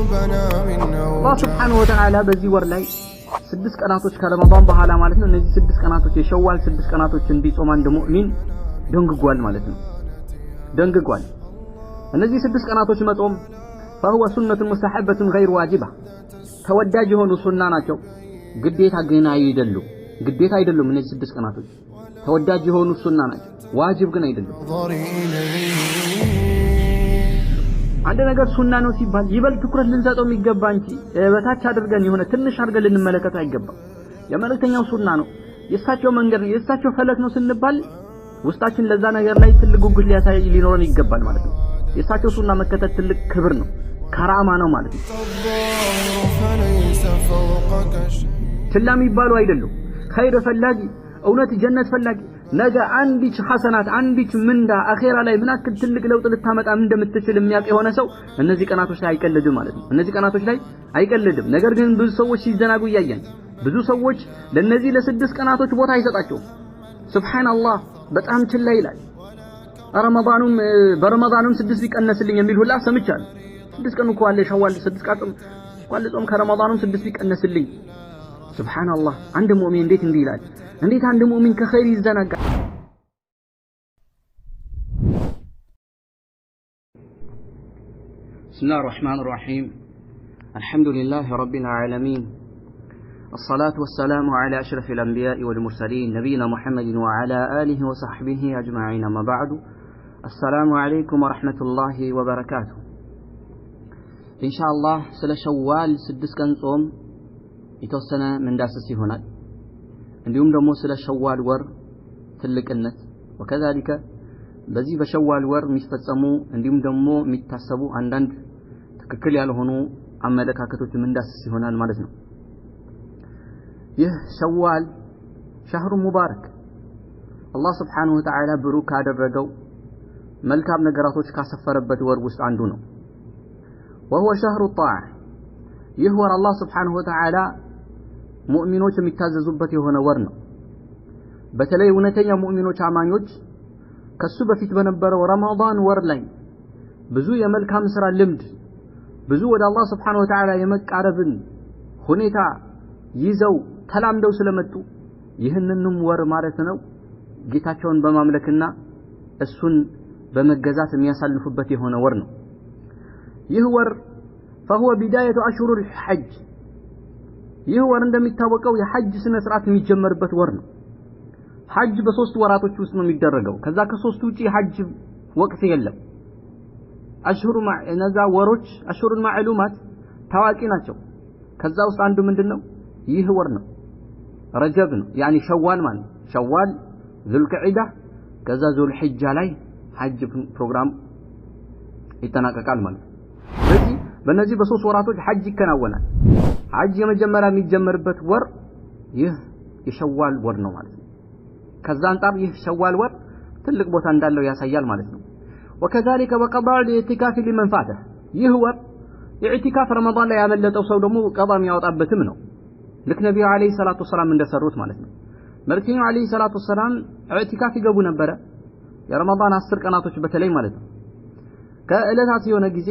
الله سبحانه وتعالى በዚህ ወር ላይ 6 ቀናቶች ከረመዳን በኋላ ማለት ነው እነዚህ 6 ቀናቶች የሸዋል 6 ቀናቶች እንዲጾም አንድ ሙእሚን ደንግጓል ማለት ነው ደንግጓል እነዚህ 6 ቀናቶች መጾም فهو سنة مستحبة غير واجبة ተወዳጅ የሆኑ ሱና ናቸው ግዴታ ግን አይደሉም እነዚህ 6 ቀናቶች ተወዳጅ የሆኑ ሱና ናቸው ዋጅብ ግን አይደሉም አንድ ነገር ሱና ነው ሲባል ይበል ትኩረት ልንሰጠው የሚገባ እንጂ በታች አድርገን የሆነ ትንሽ አድርገን ልንመለከተው አይገባም የመልእክተኛው ሱና ነው የእሳቸው መንገድ ነው የእሳቸው ፈለክ ነው ስንባል ውስጣችን ለዛ ነገር ላይ ትልቅ ጉጉት ሊኖረን ይገባል ማለት ነው የእሳቸው ሱና መከተል ትልቅ ክብር ነው ከራማ ነው ማለት ነው ችላ የሚባሉ አይደሉም ኸይር ፈላጊ እውነት ጀነት ፈላጊ ነገ አንዲች ሐሰናት አንዲች ምንዳ አኺራ ላይ ምን አክል ትልቅ ለውጥ ልታመጣ እንደምትችል የሚያውቅ የሆነ ሰው እነዚህ ቀናቶች ላይ አይቀልድም ማለት ነው እነዚህ ቀናቶች ላይ አይቀልድም ነገር ግን ብዙ ሰዎች ሲዘናጉ ያያየን ብዙ ሰዎች ለነዚህ ለ6 ቀናቶች ቦታ አይሰጣቸውም ሱብሃንአላህ በጣም ችላ ይላል በረመዳኑም 6 ቢቀነስልኝ የሚል ሁላ ሰምቻለሁ 6 ቀን እኮ አለ ሸዋል 6 ቀን ቋል ጾም ከረመዳኑም 6 ቢቀነስልኝ ሱብሃንአላህ አንድ ሙእሚን እንዴት እንዲህ ይላል እንዴት አንድ ሙእሚን ከኸይር ይዘናጋል بسم الله الرحمن الرحيم الحمد لله رب العالمين الصلاة والسلام على أشرف الأنبياء والمرسلين نبينا محمد وعلى آله وصحبه أجمعين ما بعد السلام عليكم ورحمة الله وبركاته إن شاء الله سلا شوال 6 ቀን ጾም የተወሰነ መንዳሰስ ይሆናል እንዲሁም ደግሞ ስለ ሸዋል ወር ትልቅነት ወከዛሊከ በዚህ በሸዋል ወር የሚፈጸሙ እንዲሁም ደግሞ የሚታሰቡ አንዳንድ ትክክል ያልሆኑ አመለካከቶች መንዳሰስ ይሆናል ማለት ነው ይህ ሸዋል ሸህሩ ሙባረክ አላህ Subhanahu Wa Ta'ala ብሩክ አደረገው መልካም ነገራቶች ካሰፈረበት ወር ውስጥ አንዱ ነው وهو شهر الطاعة ይህ ወር አላህ Subhanahu Wa Ta'ala ሙእሚኖች የሚታዘዙበት የሆነ ወር ነው በተለይ እውነተኛ ሙእሚኖች አማኞች ከሱ በፊት በነበረው ረመዳን ወር ላይ ብዙ የመልካም ስራ ልምድ ብዙ ወደ አላህ Subhanahu Wa Ta'ala የመቃረብን ሁኔታ ይዘው ተላምደው ስለመጡ ይህንንም ወር ማለት ነው ጌታቸውን በማምለክና እሱን በመገዛት የሚያሳልፉበት የሆነ ወር ነው ይህ ወር فهو بداية أشهر الحج ይህ ወር እንደሚታወቀው የሐጅ ስነ ስርዓት የሚጀመርበት ወር ነው ሐጅ በ3 ወራቶች ውስጥ ነው የሚደረገው ከዛ ከ3 ውጪ ሐጅ ወቅት የለም እነዛ ወሮች አሽሁሩል ማዕሉማት ታዋቂ ናቸው ከዛ ውስጥ አንዱ ምንድነው ይህ ወር ነው ረጀብ ነው ያኒ ሸዋል ማለት ሸዋል ዙልቅዒዳ ከዛ ዙልሂጃ ላይ ሐጅ ፕሮግራም ይተናቀቃል ማለት ስለዚህ በእነዚህ በ3 ወራቶች ሐጅ ይከናወናል ሐጅ የመጀመሪያ የሚጀመርበት ወር ይህ የሸዋል ወር ነው ማለት ነው ከዛ አንጣር ይህ ሸዋል ወር ትልቅ ቦታ እንዳለው ያሳያል ማለት ነው وكذلك وقضاء الاعتكاف لمن فاته ይህ ወር የኢዕቲካፍ ረመዳን ላይ ያመለጠው ሰው ደግሞ ቀባ የሚያወጣበትም ነው ልክ ነብዩ አለይሂ ሰላቱ ሰላም እንደሰሩት ማለት ነው መልእክተኛው አለይሂ ሰላቱ ሰላም ኢዕቲካፍ ይገቡ ነበር የረመዳን 10 ቀናቶች በተለይ ማለት ነው ከእለታት የሆነ ጊዜ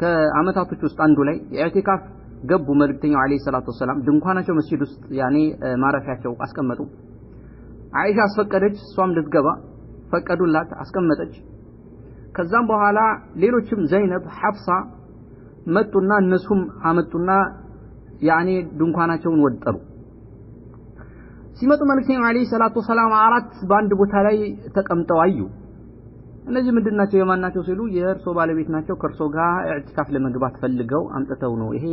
ከአመታቶች ውስጥ አንዱ ላይ ኢዕቲካፍ ገቡ መልእክተኛው አለይሂ ሰላቱ ሰላም ድንኳናቸው መስጂድ ውስጥ ያኔ ማረፊያቸው አስቀመጡ አይሻ አስፈቀደች እሷም ልትገባ ፈቀዱላት አስቀመጠች ከዛም በኋላ ሌሎችም ዘይነብ ሐፍሳ መጡና እነሱም አመጡና ያኔ ድንኳናቸውን ወጠሩ ሲመጡ መልእክተኛው አለይሂ ሰላቱ ሰላም አራት በአንድ ቦታ ላይ ተቀምጠው አዩ እነዚህ ምንድናቸው የማናቸው ሲሉ የእርሶ ባለቤት ናቸው ከርሶ ጋር ኢዕቲካፍ ለመግባት ፈልገው አምጥተው ነው ይሄ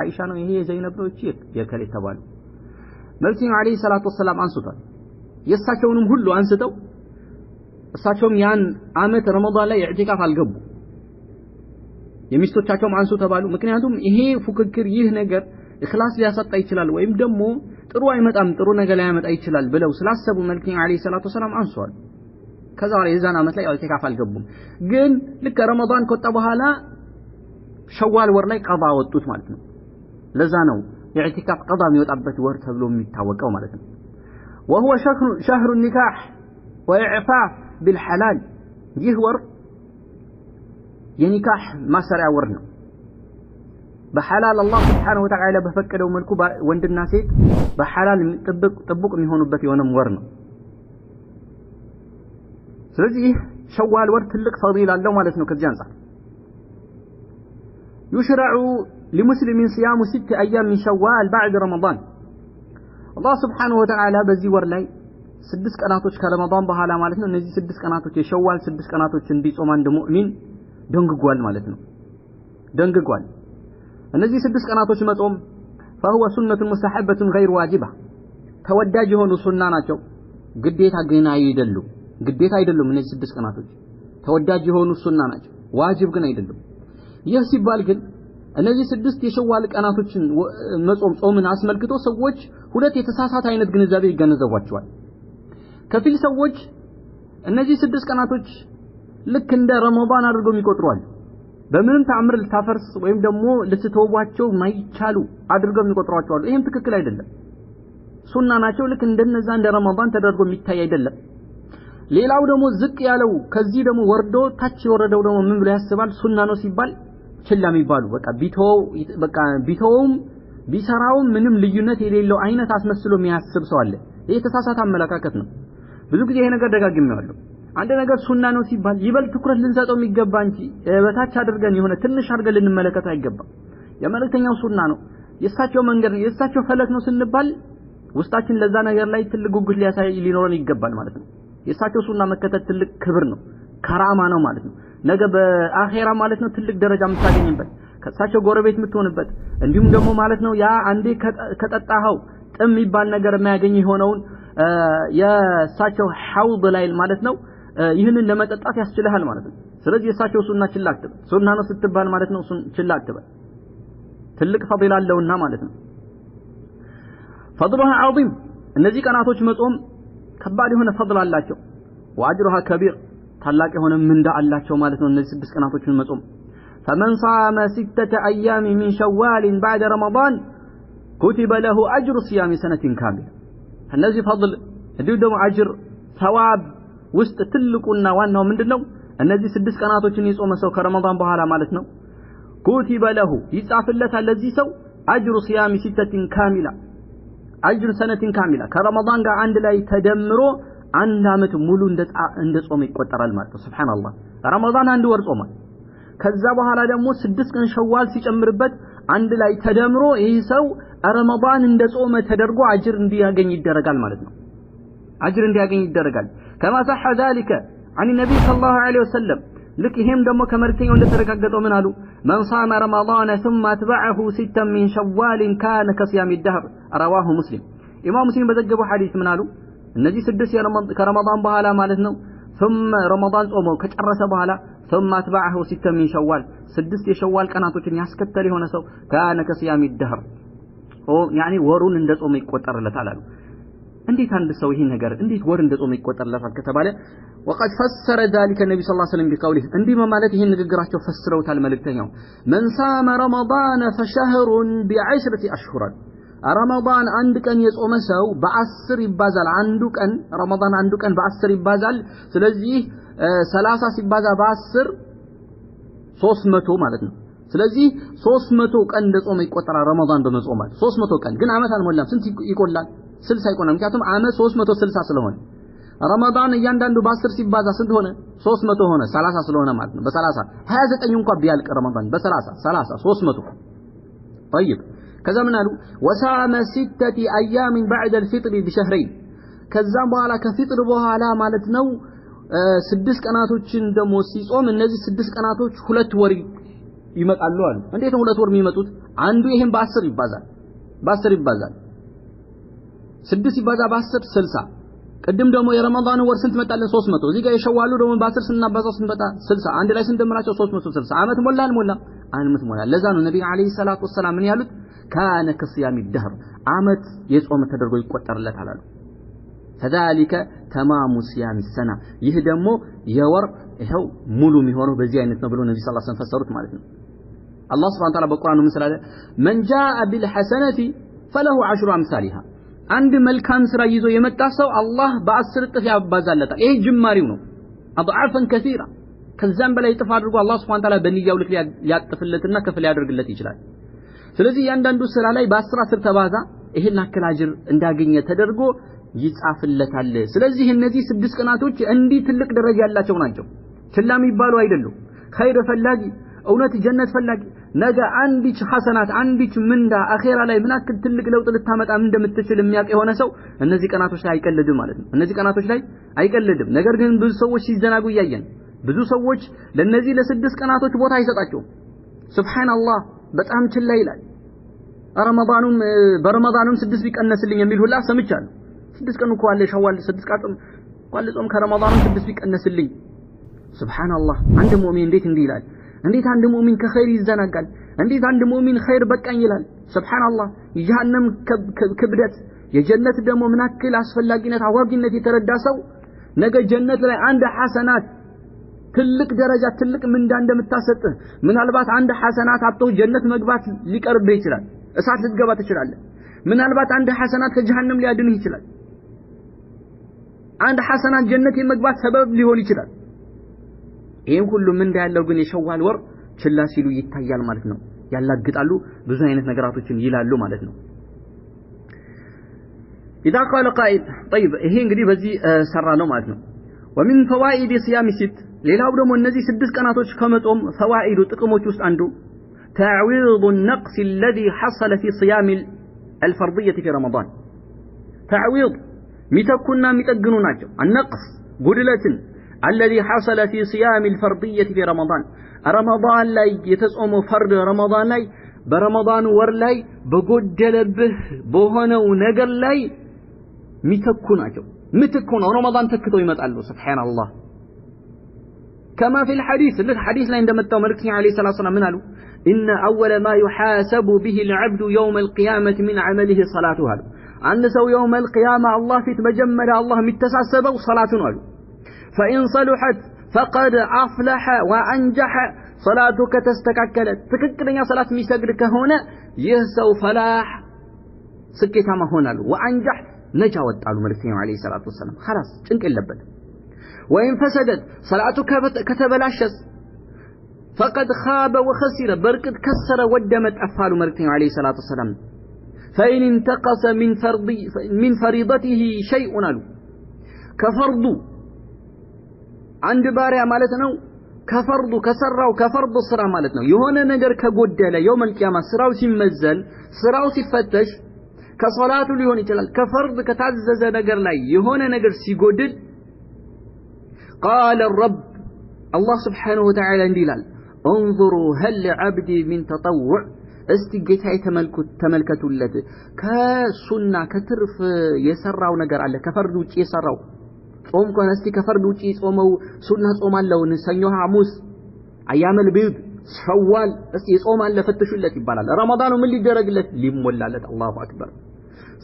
አይሻ ነው ይሄ ዘይነብ ነው እቺ የከሌ ተባሉ መልእክተኛው አለይሂ ሰላቱ ሰላም አንሱታል የእሳቸውንም ሁሉ አንስተው እሳቸውም ያን አመት ረመዳን ላይ ኢዕቲካፍ አልገቡ የሚስቶቻቸውም አንሱ ተባሉ ምክንያቱም ይሄ ፉክክር ይህ ነገር ኢኽላስ ሊያሳጣ ይችላል ወይም ደግሞ ጥሩ አይመጣም ጥሩ ነገር ሊያመጣ ይችላል ብለው ስላሰቡ መልእክተኛው አለይሂ ሰላቱ ሰላም አንሷል ከዛ ላይ የዛን አመት ላይ ኢዕቲካፍ አልገቡም ግን ልክ ረመዳን ከወጣ በኋላ ሸዋል ወር ላይ ቀባ ወጡት ማለት ነው ለዛ ነው ኢዕቲካፍ ቀባ የሚወጣበት ወር ተብሎ የሚታወቀው ማለት ነው وهو شهر النكاح وإعفاف بالحلال ይህ ወር የኒካህ ማሰሪያ ወር ነው በሐላል አላህ Subhanahu Wa Ta'ala በፈቀደው መልኩ ወንድና ሴት በሐላል ጥብቅ የሚሆኑበት የሆነም ወር ነው ስለዚህ ሸዋል ወር ትልቅ ፈዲላ አለው ማለት ነው ከዚህ አንፃር يشرع لمسلم صيام 6 ايام من شوال بعد رمضان الله سبحانه وتعالى በዚህ ወር ላይ 6 ቀናቶች ከረመዳን በኋላ ማለት ነው እነዚህ 6 ቀናቶች የሸዋል 6 ቀናቶች እንዲጾም አንድ ሙእሚን ደንግጓል ማለት ነው ደንግጓል እነዚህ 6 ቀናቶች መጾም فهو سنة مستحبة غير واجبة ተወዳጅ የሆኑ ሱና ናቸው ግዴታ ግን አይደሉም እነዚህ 6 ቀናቶች ተወዳጅ የሆኑ ሱና ናቸው ዋጅብ ግን አይደሉም ይህ ሲባል ግን እነዚህ 6 የሸዋል ቀናቶችን ጾምን አስመልክቶ ሰዎች ሁለት የተሳሳተ አይነት ግንዛቤ ይገነዘቧቸዋል ከፊል ሰዎች እነዚህ 6 ቀናቶች ልክ እንደ ረመዳን አድርገው የሚቆጥሯል በምንም ተአምር ልታፈርስ ወይም ደግሞ ልትተውባቸው ማይቻሉ አድርገው የሚቆጥሯቸው ይሄም ትክክል አይደለም ሱና ናቸው ልክ እንደነዛ እንደ ረመዳን ተደርጎ የሚታይ አይደለም ሌላው ደግሞ ዝቅ ያለው ከዚህ ደግሞ ወርዶ ታች የወረደው ደግሞ ምን ብሎ ያስባል ሱና ነው ሲባል ችላ የሚባሉ በቃ ቢተውም ቢሰራውም ምንም ልዩነት የሌለው አይነት አስመስሎ የሚያስብ ሰው አለ ይሄ ተሳሳተ አመለካከት ነው ብዙ ጊዜ ይሄ ነገር ደጋግሜዋለሁ አንድ ነገር ሱና ነው ሲባል ይበልጥ ትኩረት ልንሰጠው የሚገባ እንጂ በታች አድርገን የሆነ ትንሽ አድርገን ልንመለከተው አይገባም የመልእክተኛው ሱና ነው የእሳቸው መንገድ ነው የእሳቸው ፈለክ ነው ስንባል ውስጣችን ለዛ ነገር ላይ ትልቅ ጉጉት ሊኖረን ይገባል ማለት ነው የእሳቸው ሱና መከተል ትልቅ ክብር ነው ከራማ ነው ማለት ነው ነገ በአኺራ ማለት ነው ትልቅ ደረጃ የምታገኝበት ከእሳቸው ጎረቤት የምትሆንበት እንዲሁም ደግሞ ማለት ነው ያ አንዴ ከጠጣኸው ጥም የሚባል ነገር የማያገኝ የሆነውን የእሳቸው ሐውድ ላይ ማለት ነው ይህንን ለመጠጣት ያስችልሃል ማለት ነው ስለዚህ የእሳቸው ሱና ችላ አትበል ሱና ነው ስትባል ማለት ነው ችላ አትበል ትልቅ ፈዲላ አለውና ማለት ነው ፈድሉሃ ዐዚም እነዚህ ቀናቶች መጾም ከባድ የሆነ ፈድል አላቸው ወአጅሩሃ ከቢር ታላቅ የሆነ ምንዳ አላቸው ማለት ነው እነዚህ 6 ቀናቶችን መጾም فمن صام 6 ايام من شوال بعد رمضان كتب له اجر صيام سنه كامله እነዚህ ፈድል እንዲሁ ደግሞ አጅር ثواب ውስጥ ትልቁና ዋናው ምንድነው እነዚህ 6 ቀናቶችን የጾመ ሰው ከረመዳን በኋላ ማለት ነው كتب له ይጻፍለታል ለዚህ ሰው اجر صيام 6 كامله اجر سنه كامله ከረመዳን ጋር አንድ ላይ ተደምሮ አንድ አመት ሙሉ እንደ ጾም ይቆጠራል ማለት ነው ሱብሃንአላህ ረመዳን አንድ ወር ጾማል ከዛ በኋላ ደግሞ 6 ቀን ሸዋል ሲጨምርበት አንድ ላይ ተደምሮ ይህ ሰው ረመዳን እንደ ጾመ ተደርጎ አጅር እንዲያገኝ ይደረጋል ማለት ነው አጅር እንዲያገኝ ይደረጋል كما صح ذلك عن النبي صلى الله عليه وسلم ልክ ይሄም ደግሞ ከመልእክተኛው እንደተረጋገጠው ምን አሉ من صام رمضان ثم اتبعه 6 من شوال كان كصيام الدهر رواه مسلم ኢማም ሙስሊም በዘገበው ሐዲስ ምን አሉ እነዚህ 6 ከረመዳን በኋላ ማለት ነው ثم ረመዳን ጾመው ከጨረሰ በኋላ ثم اتبعه 6 من شوال 6 የሸዋል ቀናቶችን ያስከተለ የሆነ ሰው كان كصيام الدهر يعني ወሩን እንደ ጾመ ይቆጠርለታል አሉ እንዴት አንድ ሰው ይሄን ነገር እንዴት ወር እንደ ጾመ ይቆጠርለታል ከተባለ وقد فسر ذلك النبي صلى الله عليه وسلم بقوله እንዲህ ማለት ይሄን ንግግራቸው ፈስረውታል መልእክተኛው من صام رمضان فشهر ب10 اشهر ረመዳን አንድ ቀን የጾመ ሰው በ10 ይባዛል አንዱ ቀን ረመዳን አንዱ ቀን በ10 ይባዛል ስለዚህ 30 ሲባዛ በ10 300 ማለት ነው ስለዚህ 300 ቀን እንደጾመ ይቆጠራል ረመዳን በመጾማል 300 ቀን ግን አመት አልሞላም ስንት ይቆላል 60 ይቆላል ምክንያቱም አመት 360 ስለሆነ ረመዳን እያንዳንዱ በ10 ሲባዛ ስንት ሆነ 300 ሆነ 30 ስለሆነ ማለት ነው በ30 29 እንኳን ቢያልቅ ረመዳን በ30 300 طيب ከዛ ምን አሉ وصام 6 ايام بعد الفطر بشهرين ከዛም በኋላ ከፍጥር በኋላ ማለት ነው 6 ቀናቶችን ደሞ ሲጾም እነዚህ 6 ቀናቶች 2 ወር ይመጣሉ አሉ እንዴት ነው 2 ወር የሚመጡት አንዱ ይሄን በ10 ይባዛል 6 ሲባዛ በ10 60 ቅድም ደግሞ የረመዳን ወር ስንት መጣለን 300 እዚህ ጋር የሸዋሉ ደግሞ በ10 ስናባዛው ስንት መጣ 60 አንድ ላይ ስንደምራቸው 360 አመት ሞላ አመት ሞላ ለዛ ነው ነብዩ አለይሂ ሰላቱ ወሰለም ምን ያሉት كان كصيام الدهر አመት የጾመ ተደርጎ ይቆጠርለታል አሉ فذلك تمام صيام السنه ይህ ደግሞ የወር ይሄው ሙሉ የሚሆነው በዚህ አይነት ነው ብሎ ነብዩ ሰለላሁ ዐለይሂ ወሰለም ፈሰሩት ማለት ነው አላህ Subhanahu Wa Ta'ala በቁርአኑ ምን ስላለ من جاء بالحسنه فله 10 امثالها አንድ መልካም ስራ ይዞ የመጣ ሰው አላህ በ10 እጥፍ ያባዛለታል ይሄ ጅማሪው ነው اضعافا كثيرا ከዛም በላይ እጥፍ አድርጎ አላህ Subhanahu Wa Ta'ala በንያው ልክ ሊያጥፍለትና ከፍ ሊያደርግለት ይችላል ስለዚህ ያንዳንዱ ስራ ላይ በ10 ተባዛ ይሄን አክል አጅር እንዳገኘ ተደርጎ ይጻፍለታል ስለዚህ እነዚህ 6 ቀናቶች እንዲህ ትልቅ ደረጃ ያላቸው ናቸው ችላ የሚባሉ አይደሉም ኸይር ፈላጊ እውነት ጀነት ፈላጊ ነገ አንዲች ሐሰናት አንዲች ምንዳ አኺራ ላይ ምን አክል ትልቅ ለውጥ ልታመጣ እንደምትችል የሚያውቅ የሆነ ሰው እነዚህ ቀናቶች ላይ አይቀልድም ማለት ነው እነዚህ ቀናቶች ላይ አይቀልድም ነገር ግን ብዙ ሰዎች ሲዘናጉ ያያየን ብዙ ሰዎች ለነዚህ ለ6 ቀናቶች ቦታ አይሰጣቸው ሱብሃንአላህ በጣም ችላ ይላል በረመዳኑም 6 ቢቀነስልኝ የሚል ሁላ ሰምቻለሁ 6 ቀን እኮ አለ ሸዋል 6 ቀን ቋል ጾም ከረመዳኑም 6 ቢቀነስልኝ ሱብሃንአላህ አንድ ሙእሚን እንዴት እንዲህ ይላል እንዴት አንድ ሙእሚን ከኸይር ይዘናጋል እንዴት አንድ ሙእሚን ኸይር በቃኝ ይላል ሱብሃንአላህ የጀሃነም ክብደት የጀነት ደግሞ ምን አክል አስፈላጊነት አዋቂነት የተረዳ ሰው ነገ ጀነት ላይ አንድ ሐሰናት ትልቅ ደረጃ ትልቅ ምንዳ እንደምታሰጥ ምናልባት አንድ ሐሰናት አጥቶ ጀነት መግባት ሊቀርብ ይችላል እሳት ልትገባ ትችላለህ ምናልባት አንድ ሐሰናት ከጀሃነም ሊያድንህ ይችላል አንድ ሐሰናት ጀነት የመግባት ሰበብ ሊሆን ይችላል ይሄን ሁሉ ምንዳ ያለው ግን የሸዋል ወር ችላ ሲሉ ይታያል ማለት ነው ያላግጣሉ ብዙ አይነት ነገራቶችን ይላሉ ማለት ነው إذا قال قائل طيب ይሄ እንግዲህ በዚህ ሰራ ነው ማለት ነው ومن فوائد صيام 6 ሌላው ደግሞ እነዚህ 6 ቀናቶች ከመጾም ፈዋኢዱ ጥቅሞች ውስጥ አንዱ تعويض النقص الذي حصل في صيام الفرضية في رمضان تعويض ميتكونا ميتقنوا ናቸው النقص ጉድለትን الذي حصل في صيام الفرضية في رمضان ላይ የተጾመው ፈርድ ረመዳን ላይ በረመዳን ወር ላይ በጎደለብህ በሆነው ነገር ላይ ሚተኩ ናቸው ምትኩ ነው ረመዳን ተክተው ይመጣሉ ሱብሃንአላህ كما في الحديث ላይ እንደመጣው መልእክተኛ አለይሂ ሰላቱ ወሰለም ምን አሉ إن أول ما يحاسب به العبد يوم القيامة من عمله صلاته አንድ ሰው يوم القيامة الله ፊት መጀመሪያ አላህ የሚተሳሰበው صلاቱን አሉ فإن صلحت فقد أفلح وأنجح صلاتك تستككلت تككلኛ صلاة የሚሰግድ ከሆነ ይህ ሰው ፈላህ ስኬታማ ሆናል وأنجح ነጃ ወጣሉ መልእክተኛው አለይሂ ሰላቱ ወሰለም خلاص ጭንቅ የለበት وإن فسدت صلاتك كتبلاشس فقد خاب وخسر بركت كسر ودمت أفعال መልእክተኛው አለይሂ ሰላቱ ወሰለም فإن انتقص من فريضته شيء አሉ ከፈርዱ አንድ ባሪያ ማለት ነው ከፈርዱ ከሰራው ከፈርዱ ስራ ማለት ነው የሆነ ነገር ከጎደለ يوم القيامة ስራው ሲመዘን ስራው ሲፈተሽ ከሶላቱ ሊሆን ይችላል ከፈርድ ከታዘዘ ነገር ላይ የሆነ ነገር ሲጎድል قال الرب الله سبحانه وتعالى እንዲላል انظروا هل لعبدي من تطوع استጌታዬ ተመልከቱለት ከሱና ከትርፍ የሰራው ነገር አለ ከፈርድ ውጪ የሰራው ጾም ኮነ እስቲ ከፈርድ ውጪ ጾመው ሱና ጾማለው ሰኞ ሐሙስ አያመል ቢድ ሸዋል እስቲ ጾማለ ፈትሹለት ይባላል ረመዳኑ ምን ሊደረግለት ሊሞላለት አላሁ አክበር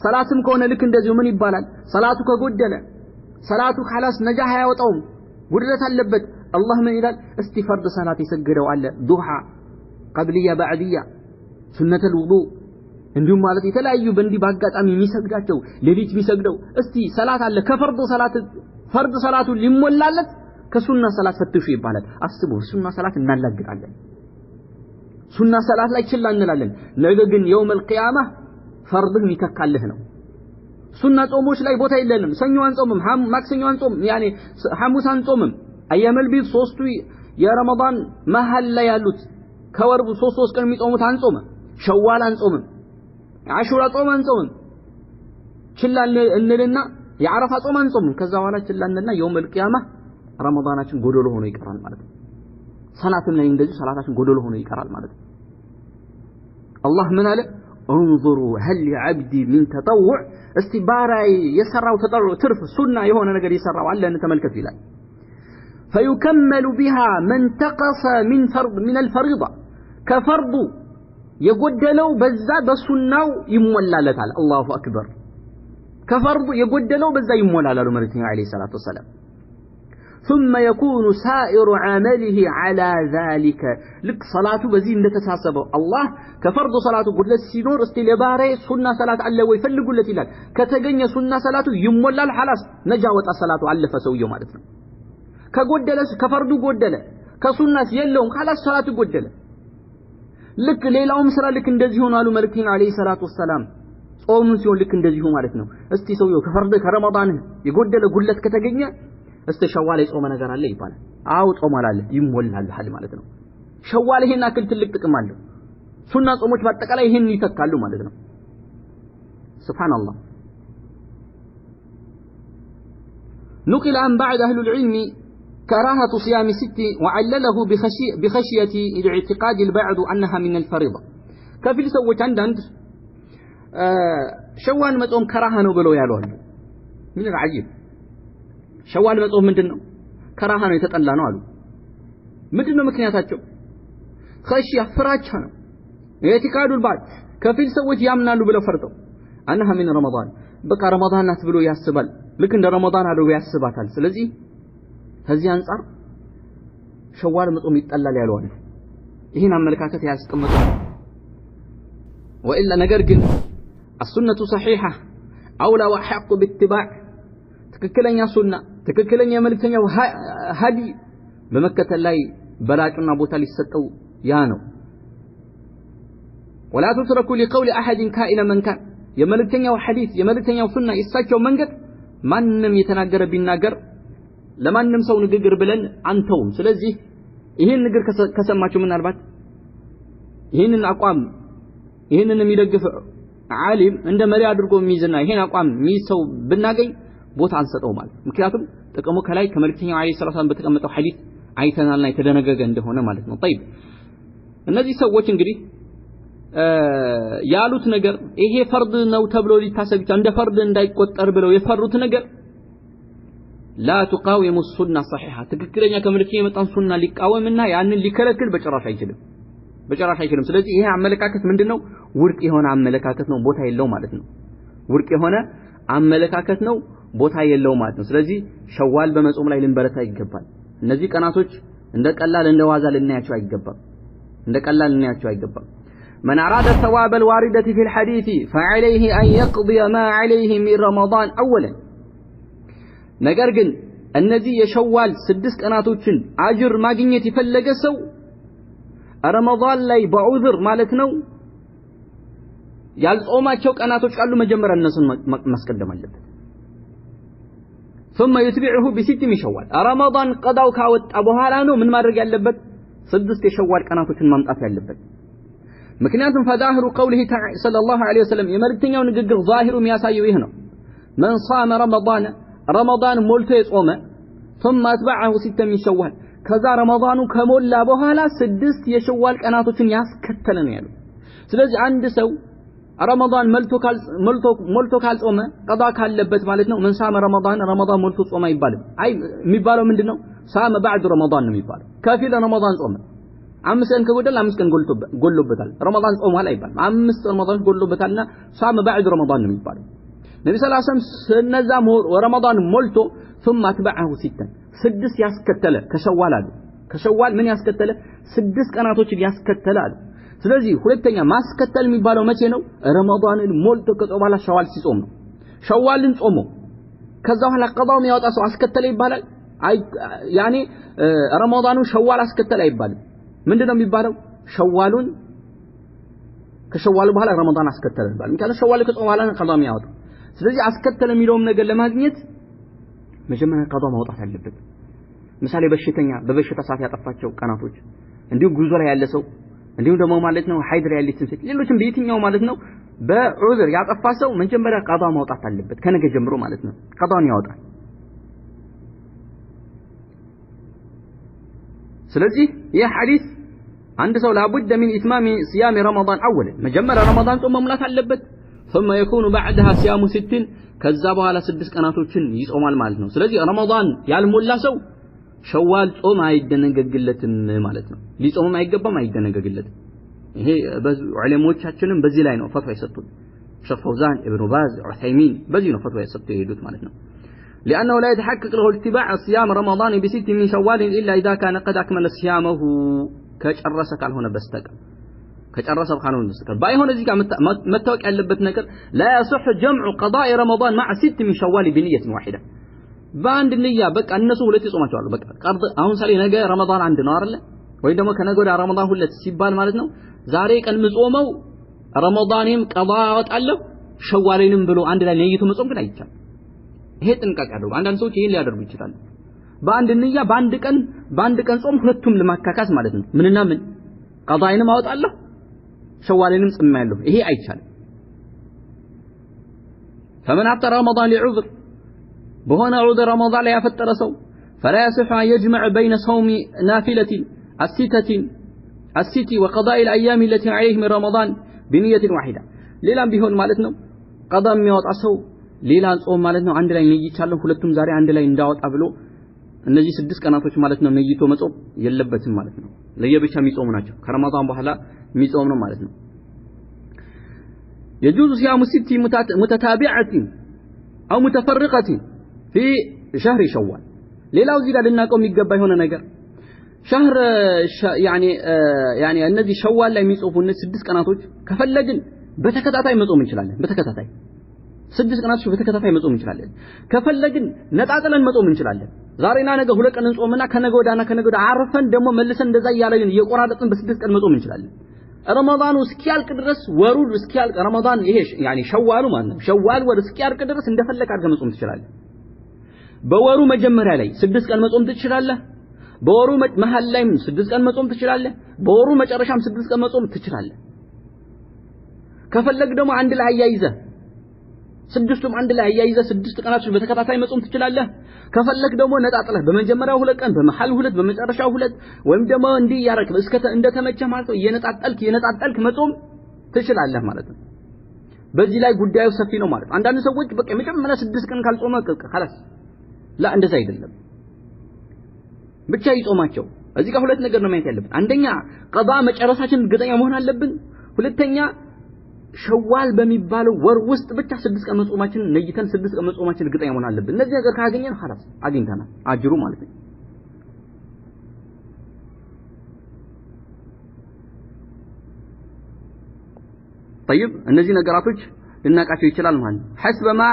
ሰላትም ከሆነ ልክ እንደዚሁ ምን ይባላል ሰላቱ ከጎደለ ሰላቱ خلاص ነጃህ ያወጣው ጉድለት አለበት አላህ ምን ይላል እስቲ ፈርድ ሰላት ይሰግደው አለ ዱሃ ቀብልያ ባዕድያ ሱነተ الوضوء እንዲሁም ማለት የተለያዩ በእንዲህ ባጋጣሚ የሚሰግዳቸው ሌሊት የሚሰግደው እስቲ ሰላት አለ ከፈርድ ሰላት ፈርድ ሰላቱ ሊሞላለት ከሱና ሰላት ፈትሹ ይባላል አስቡ ሱና ሰላት እናላግጣለን ሱና ሰላት ላይ ችላ እንላለን ነገ ግን يوم القيامة ፈርድህ ይተካልህ ነው ሱና ጾሞች ላይ ቦታ የለንም ሰኞ አንጾምም ማክሰኞ አንጾም ያኔ ሐሙስ አንጾምም አያመል ቢት ሶስቱ የረመዳን መሃል ላይ ያሉት ከወርቡ 3 ቀን የሚጾሙት አንጾም ሸዋል አንጾምም አሹራ ጾም አንጾምም ችላ እንልና የዓረፋ ጾም አንጾምም ከዛ በኋላ ችላ እንልና يوم القيامة ረመዳናችን ጎዶሎ ሆኖ ይቀራል ማለት ነው ሰላትም ላይ እንደዚህ ሰላታችን ጎዶሎ ሆኖ ይቀራል ማለት ነው አላህ ምን አለ انظروا هل لعبدي من تطوع استباراي يسراو تطوع ترف سنة يهون نجر يسراو على أن تملكت إلى فيكمل بها من تقص من الفريضة كفرض يقول لو بزا بسنة يمولا لتعالى الله أكبر كفرض يقول لو بزا يمولا لمرته عليه الصلاة والسلام ثم يكون سائر عمله على ذلك لك صلاته بزين لتساسبه الله كفرض صلاته قلت سينور استلباري سنة صلاة الله ويفلقوا التي لك كتغني سنة صلاته يمولا الحلاس نجاوت الصلاة على فسويه مالتنا كقدل كفرض قدل كسنة يلهم خلاص صلاة قدل ልክ ሌላውም ስራ ልክ እንደዚህ ሆናሉ መልእክተኛው አለይሂ ሰላቱ ወሰለም ጾሙን ሲሆን ልክ እንደዚህ ማለት ነው እስቲ ሰውየው ከፈርድ ከረመዳን የጎደለ ጉለት ከተገኘ እስቲ ሸዋል የጾመ ነገር አለ ይባላል አው ጾማል አለ ይሞላልሃል ማለት ነው ሸዋል ይሄን አክል ትልቅ ጥቅም አለው ሱና ጾሞች በአጠቃላይ ይሄን ይተካሉ ማለት ነው ሱብሃንአላህ نقل عن بعض أهل العلم كراهة صيام ست وعلله بخشية الاعتقاد البعض أنها من الفريضة كفيل سوّت عند شوال متوم كراهة نوبلو يالوال من العجيب شوال متوم من دنو كراهة يتطلع نوالو من دنو مكنياتاتشو خشية فراجها اعتقاد البعض كفيل سوّت يامنالو بلو فرضو أنها من رمضان بقى رمضان نتبلو ياسبال لكن رمضان هذا ياسباتال ስለዚህ ከዚህ አንፃር ሸዋል መጾም ይጠላል ያለዋል ይሄን አመለካከት ያስቀምጡ ወኢላ ነገር ግን السنة صحيحة أولى وحق باتباع ትክክለኛ ሱና ትክክለኛ መልእክተኛው ሀዲ በመከተል ላይ በላጭና ቦታ ሊሰጠው ያ ነው ولا تتركوا لقول أحد كائنا من كان የመልእክተኛው ሐዲስ የመልእክተኛው ሱና ይሳቸው መንገድ ማንንም የተናገረ ቢናገር ለማንንም ሰው ንግግር ብለን አንተውም ስለዚህ ይሄን ንግግር ከሰማችሁ ምናልባት ይሄንን አቋም ይሄንን የሚደግፍ ዓሊም እንደ መሪ አድርጎ የሚይዝና ይሄን አቋም የሚይዘው ብናገኝ ቦታ አንሰጠው ማለት ምክንያቱም ጥቅሙ ከላይ ከመልእክተኛው አለይሂ ሰላም በተቀመጠው ሐዲስ አይተናልና የተደነገገ እንደሆነ ማለት ነው طيب እነዚህ ሰዎች እንግዲህ ያሉት ነገር ይሄ ፈርድ ነው ተብሎ ሊታሰብ ይችላል እንደ ፈርድ እንዳይቆጠር ብለው የፈሩት ነገር لا تقاوم السنة صحيحة ትክክለኛ ከመልእክተኛው የመጣን ሱና ሊቃወምና ያንን ሊከለክል በጭራሽ አይችልም ስለዚህ ይሄ አመለካከት ምንድነው ውድቅ የሆነ አመለካከት ነው ቦታ የለው ማለት ነው ውድቅ የሆነ አመለካከት ነው ቦታ የለው ማለት ነው ስለዚህ ሸዋል በመጾም ላይ ልንበረታ ይገባል እነዚህ ቀናቶች እንደ ቀላል እንደ ዋዛ ልናያቸው አይገባም من أراد الثواب الواردة في الحديث فعليه أن يقضي ما عليه من رمضان أولا ነገር ግን እነዚህ የሸዋል 6 ቀናቶችን አጅር ማግኘት ይፈልገ ሰው ረመዳን ላይ በዑዝር ማለት ነው ያልጾማቸው ቀናቶች ካሉ መጀመሪያ እነሱን ማስቀደም አለበት ثم يتبعه بست من شوال رمضان قضاው ካወጣ በኋላ ነው ምን ማድረግ ያለበት 6 የሸዋል ቀናቶችን ማምጣት ያለበት ምክንያቱም فظاهر قوله صلى الله عليه وسلم የመልእክተኛው ንግግር ظاهሩ የሚያሳየው ይህ ነው من صام رمضان ሞልቶ የጾመ ثم اتبعه 6 من شوال ከዛ ረመዳኑ ከሞላ በኋላ 6 የሸዋል ቀናቶችን ያስከተለ ነው ያለው ስለዚህ አንድ ሰው ረመዳን ሞልቶ ካልጾመ ቀዳ ካለበት ማለት ነው من صام رمضان ሞልቶ ጾመ አይባልም አይ የሚባለው ምንድነው صام بعد رمضان ነው የሚባለው ከፊል ረመዳን ጾመ 5 ቀን ከጎደል 5 ቀን ጎሎበታል ረመዳን ጾሟል አይባልም 5 ረመዳን ጎሎበታልና صام بعد رمضان ነው የሚባለው ነብዩ ሰለላሁ ዐለይሂ ወሰለም ስለዛ ረመዳን ሞልቶ ثم اتبعه 6 ያስከተለ ከሸዋል ምን ያስከተለ 6 ቀናቶችን ያስከተለ አለ ስለዚህ ሁለተኛ ማስከተል የሚባለው መቼ ነው ረመዳንን ሞልቶ ከጾማላ ሸዋል ሲጾም ነው ሸዋልን ጾሞ ከዛ በኋላ ቀዳው የሚያወጣ ሰው አስከተለ ይባላል አይ ያኔ ረመዳኑ ሸዋል አስከተለ አይባልም ምንድነው የሚባለው ሸዋሉን ከሸዋል በኋላ ረመዳን አስከተለ ይባላል ምክንያቱም ሸዋል ከጾም በኋላ ቀዳው የሚያወጣ ስለዚህ አስከተለ የሚለውም ነገር ለማግኘት መጀመሪያ ቀዳው ማውጣት አለበት ምሳሌ በሽተኛ በበሽታ ሰዓት ያጠፋቸው ቀናቶች እንዲሁ ጉዞ ላይ ያለ ሰው እንዲሁ ደግሞ ማለት ነው ሀይድ ላይ ያለችን ሴት ሌሎችም በየትኛው ማለት ነው በዑዝር ያጠፋ ሰው መጀመሪያ ቀዳው ማውጣት አለበት ከነገ ጀምሮ ማለት ነው ቀዳውን ያወጣል ስለዚህ ይህ ሐዲስ አንድ ሰው لابد من اتمام صيام رمضان اولا መጀመሪያ ረመዳን ጾም መሙላት አለበት ثم يكون بعدها صيام 6 ከዛ በኋላ 6 ቀናቶችን ይጾማል ማለት ነው ስለዚህ ረመዳን ያልሞላ ሰው ሸዋል ጾም አይደነገግለትም ማለት ነው ሊጾም አይደነገግለትም ይሄ ዑለሞቻችንም በዚህ ላይ ነው ፈትዋ የሰጡት ሸህ ፈውዛን ኢብኑ ባዝ ዑሰይሚን በዚህ ነው ፈትዋ የሰጡት የሄዱት ማለት ነው لأنه لا يتحقق له اتباع صيام رمضان ب6 من شوال إلا إذا كان قد أكمل صيامه كጨረሰ ካልሆነ በስተቀር ባይሆን እዚህ ጋር መታወቅ ያለበት ነገር لا يصح جمع قضاء رمضان مع 6 من شوال بنية واحدة በአንድ ንያ በቃ እነሱ ሁለት ይጾማቸው አሉ በቃ አሁን ሳሌ ነገ ረመዳን አንድ ነው አይደል ወይ ደግሞ ከነገ ወዲያ ረመዳን ሁለት ሲባል ማለት ነው ዛሬ ቀን ምጾመው ረመዳንም ቀዳ አወጣለሁ ሸዋሌንም ብሎ አንድ ላይ ነይቶ መጾም ግን አይቻልም። ይሄ ጥንቃቄ አለው። አንዳንድ ሰዎች ይሄን ሊያደርጉ ይችላሉ። በአንድ ንያ በአንድ ቀን ጾም ሁለቱም ለማካካስ ማለት ነው። ምንና ምን ቀዳይንም አወጣለሁ ሸዋሌንም ጽማያለሁ። ይሄ አይቻልም። فمن أفطر رمضان لعذر بهنا عذر رمضان لا يفطر سو فلا يصح أن يجمع بين صوم نافلة الست وقضاء الأيام التي عليه من رمضان بنية واحدة ليلان بيهون مالتنا قضاء ميوت عصو ليلان صوم مالتنا عند لا ينيجيتشالو ሁለቱም ዛሬ አንድ ላይ እንዳወጣ ብሎ እነዚህ 6 ቀናቶች ማለት ነው ነይቶ መጾም የለበትም ማለት ነው። ለየብቻ የሚጾሙ ናቸው። ከረመዳን በኋላ የሚጾም ነው ማለት ነው። يجوز صيام 6 متتابعة أو متفرقة في شهر شوال ሌላው እዚህ ጋር ልናቀው የሚገባ የሆነ ነገር شهر يعني እነዚህ ሸዋል ላይ የሚጾሙ እነዚህ 6 ቀናቶች ከፈለግን በተከታታይ መጾም እንችላለን። በተከታታይ 6 ቀናቶች በተከታታይ መጾም እንችላለን። ከፈለግን ነጣጥለን መጾም እንችላለን። ዛሬና ነገ 2 ቀን እንጾምና ከነገ ወዲያና ከነገ ወዲያ አርፈን ደግሞ መልሰን እንደዛ እያለን እየቆራረጥን በ6 ቀን መጾም እንችላለን። ረመዳኑ እስኪያልቅ ድረስ ወሩ እስኪያልቅ ረመዳን ይሄ يعني ሸዋሉ ማለት ነው። ሸዋል ወር እስኪያልቅ ድረስ እንደፈለክ አድርገህ መጾም ትችላለህ። በወሩ መጀመሪያ ላይ 6 ቀን መጾም ትችላለህ። በወሩ መሃል ላይም 6 ቀን መጾም ትችላለህ። በወሩ መጨረሻም 6 ቀን መጾም ትችላለህ። ከፈለግ ደግሞ አንድ ላይ አያይዘህ 6ቱም አንድ ላይ አያይዘህ 6 ቀናቶች በተከታታይ መጾም ትችላለህ። ከፈለክ ደግሞ ነጣጥለህ በመጀመሪያው 2 ቀን በመሃል 2 በመጨረሻው 2 ወይም ደግሞ እንዲህ ያረክ እስከ እንደተመቸህ ማለት ነው የነጣጠልክ መጾም ትችላለህ ማለት ነው። በዚህ ላይ ጉዳዩ ሰፊ ነው ማለት ነው። አንዳንድ ሰዎች በቃ የመጀመሪያ 6 ቀን ካልጾመ خلاص لا እንደዛ አይደለም። ብቻ ይጾማቸው። እዚህ ጋር ሁለት ነገር ነው ማየት ያለብን። አንደኛ ቀዳ መጨረሳችን እርግጠኛ መሆን አለብን። ሁለተኛ ሸዋል በሚባለው ወር ውስጥ ብቻ 6 ቀን መጾማችን ነይተን 6 ቀን መጾማችን እርግጠኛ መሆን አለብን። እነዚህ ነገር ካገኘን خلاص አግኝተናል አጅሩ ማለት ነው። طيب እነዚህ ነገራቶች ልናቃቸው ይችላል ማለት ነው። حسب ما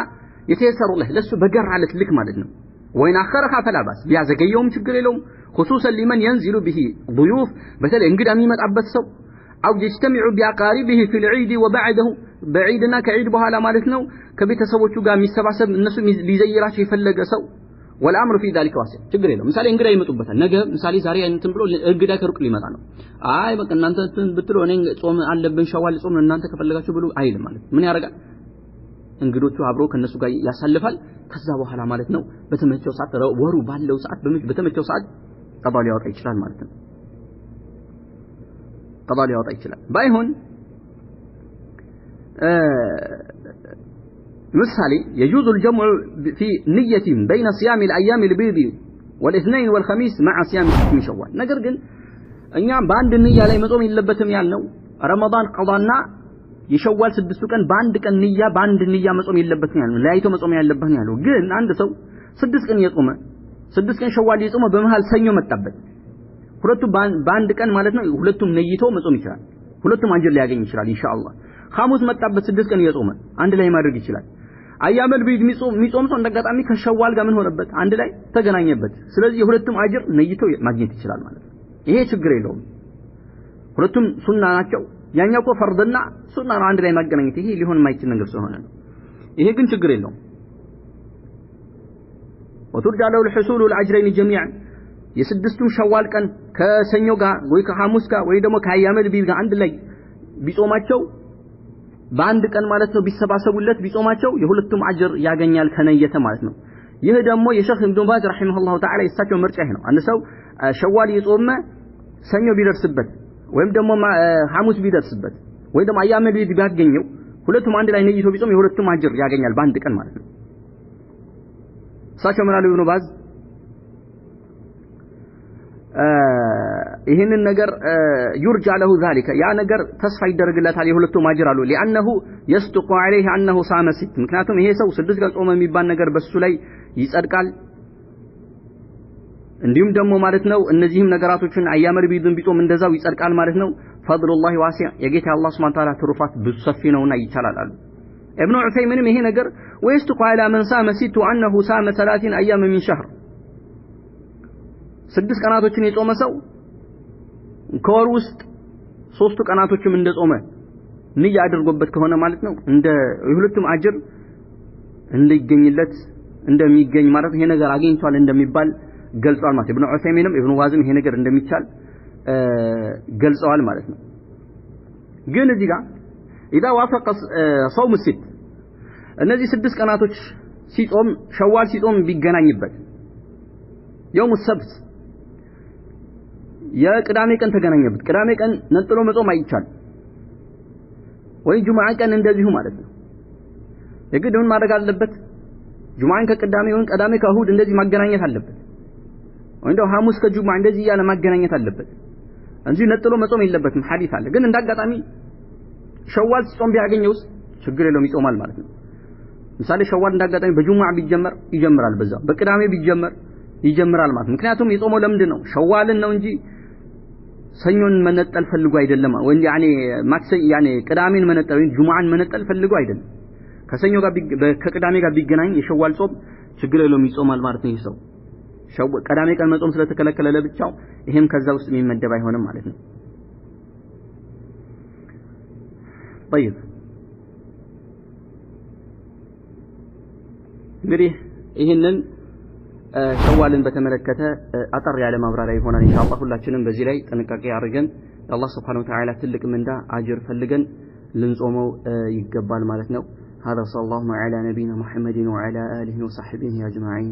يتيسر له ለሱ በገራለት ልክ ማለት ነው። وين اخرها فلا باس ቢያዘገየውም ችግር የለውም። خصوصا لمن ينزل به ضيوف በተለይ እንግዳ የሚመጣበት ሰው أو يجتمع بأقاربه في العيد وبعده بعيدنا كعيد بهالا مالتنا كبيتسوቹ ጋር የሚሰባሰብ እነሱ ሊዘይራቸው የፈለገ ሰው والامر في ذلك واسع ችግር የለውም። ምሳሌ እንግዳ ይመጡበታል። ነገ ምሳሌ ዛሬ እንትን ብሎ እንግዳ ከሩቅ ሊመጣ ነው። አይ በቃ እናንተ ብትሉ እኔ ጾም አለብን ሸዋል ጾም እናንተ ከፈለጋችሁ ብሎ አይልም ማለት ምን ያደርጋል? እንግዶቹ አብሮ ከነሱ ጋር ያሳልፋል። ከዛ በኋላ ማለት ነው በተመቸው ሰዓት ወሩ ባለው ሰዓት በተመቸው ሰዓት ቀዳ ሊያወጣ ይችላል ማለት ነው። ቀዳ ሊያወጣ ይችላል። ባይሆን ምሳሌ يجوز الجمع في نية بين صيام الأيام البيض والاثنين والخميس مع صيام شوال ነገር ግን እኛ በአንድ ንያ ላይ መጾም የለበትም ያልነው ረመዳን ቀዳና የሸዋል 6 ቀን በአንድ ቀን ንያ በአንድ ንያ መጾም የለበትም ያልነው ለያይቶ መጾም ያለበት ያለው። ግን አንድ ሰው 6 ቀን የጾመ 6 ቀን ሸዋል የጾመ በመሃል ሰኞ መጣበት ሁለቱ በአንድ ቀን ማለት ነው ሁለቱም ነይቶ መጾም ይችላል። ሁለቱም አጅር ሊያገኝ ይችላል ኢንሻአላህ። ሐሙስ መጣበት 6 ቀን የጾመ አንድ ላይ ማድረግ ይችላል። አያመል ቢድ የሚጾም ሰው እንደጋጣሚ ከሸዋል ጋር ምን ሆነበት አንድ ላይ ተገናኘበት። ስለዚህ የሁለቱም አጅር ነይቶ ማግኘት ይችላል ማለት ነው። ይሄ ችግር የለውም። ሁለቱም ሱና ናቸው። ያኛው እኮ ፈርድና ሱና ነው አንድ ላይ ማገናኘት ይሄ ሊሆን የማይችል ነገር ስለሆነ ነው። ይሄ ግን ችግር የለውም። وترجى له الحصول والأجرين جميعا የስድስቱም ሸዋል ቀን ከሰኞ ጋር ወይ ከሐሙስ ጋር ወይ ደግሞ ከአያመል ቢድ ጋር አንድ ላይ ቢጾማቸው በአንድ ቀን ማለት ነው ቢሰባሰቡለት ቢጾማቸው የሁለቱም አጅር ያገኛል ከነየተ ማለት ነው። ይህ ደግሞ የሼክ ኢብኑ ባዝ ረሂመሁላሁ ተዓላ የሳቸው ምርጫ ይሄ ነው። አንድ ሰው ሸዋል የጾመ ሰኞ ቢደርስበት ወይም ደግሞ ሐሙስ ቢደርስበት ወይ ደግሞ አያመል ቢድ ቢያገኘው ሁለቱም አንድ ላይ ነይቶ ቢጾም የሁለቱም አጅር ያገኛል በአንድ ቀን ማለት ነው። እሳቸው ምን አሉ ኢብኑ ባዝ ይሄንን ነገር يرجى له ذلك ያ ነገር ተስፋ ይደረግለታል የሁለቱም አጅር አሉ لانه يصدق عليه انه صام 6 ምክንያቱም ይሄ ሰው 6 ቀን ጾመ የሚባል ነገር በሱ ላይ ይጸድቃል። እንዲሁም ደግሞ ማለት ነው እነዚህም ነገራቶችን አያመል ቢድን ቢጾም እንደዛው ይጸድቃል ማለት ነው። ፈድሉላሂ ዋሲዕ የጌታ አላህ ሱብሓነሁ ወተዓላ ትሩፋት ብዙ ሰፊ ነውና ይቻላል አሉ ኢብኑ ዑሰይሚንም ይሄ ነገር ويصدق على من صام 6 انه صام 30 ايام من شهر 6 ቀናቶችን የጾመ ሰው ከወር ውስጥ ሶስቱ ቀናቶችም እንደጾመ ንያ አድርጎበት ከሆነ ማለት ነው እንደ የሁለቱም አጅር እንደይገኝለት እንደሚገኝ ማለት ይሄ ነገር አገኝቷል እንደሚባል ገልጿል ማለት ኢብኑ ዑሰይሚንም ኢብኑ ዋዝም ይሄ ነገር እንደሚቻል ገልጸዋል ማለት ነው። ግን እዚህ ጋር إذا وافق صوم الست እነዚህ 6 ቀናቶች ሲጾም ሸዋል ሲጾም ቢገናኝበት يوم السبت የቅዳሜ ቀን ተገናኘበት ቅዳሜ ቀን ነጥሎ መጾም አይቻል ወይ ጁማዓ ቀን እንደዚሁ ማለት ነው። የግድ ምን ማድረግ አለበት? ጁማዓን ከቅዳሜ ወይ ቅዳሜ ከእሁድ እንደዚህ ማገናኘት አለበት። ወይ እንደው ሐሙስ ከጁማዓ እንደዚህ ያለ ማገናኘት አለበት እንጂ ነጥሎ መጾም የለበትም። ሐዲስ አለ። ግን እንዳጋጣሚ ሸዋል ሲጾም ቢያገኘውስ ችግር የለውም ይጾማል ማለት ነው። ምሳሌ ሸዋል እንዳጋጣሚ በጁማዓ ቢጀመር ይጀምራል፣ በዛ በቅዳሜ ቢጀመር ይጀምራል ማለት ነው። ምክንያቱም የጾመው ለምንድን ነው? ሸዋልን ነው እንጂ ሰኞን መነጠል ፈልጎ አይደለም። ወይ ያኔ ማክሰኞ ያኔ ቅዳሜን መነጠል ወይ ጁማዓን መነጠል ፈልጎ አይደለም። ከሰኞ ጋር ከቅዳሜ ጋር ቢገናኝ የሸዋል ጾም ችግር የለውም ይጾማል ማለት ነው። ይሰው ቅዳሜ ቀን መጾም ስለተከለከለ ለብቻው ይሄም ከዛ ውስጥ የሚመደብ አይሆንም ማለት ነው። طيب እንግዲህ ይሄንን ሸዋልን በተመለከተ አጠር ያለ ማብራሪያ ይሆናል ኢንሻአላህ። ሁላችንም በዚህ ላይ ጥንቃቄ አድርገን የአላህ Subhanahu Wa Ta'ala ትልቅ ምንዳ አጅር ፈልገን ልንጾመው ይገባል ማለት ነው። هذا صلى الله على نبينا محمد وعلى آله وصحبه أجمعين.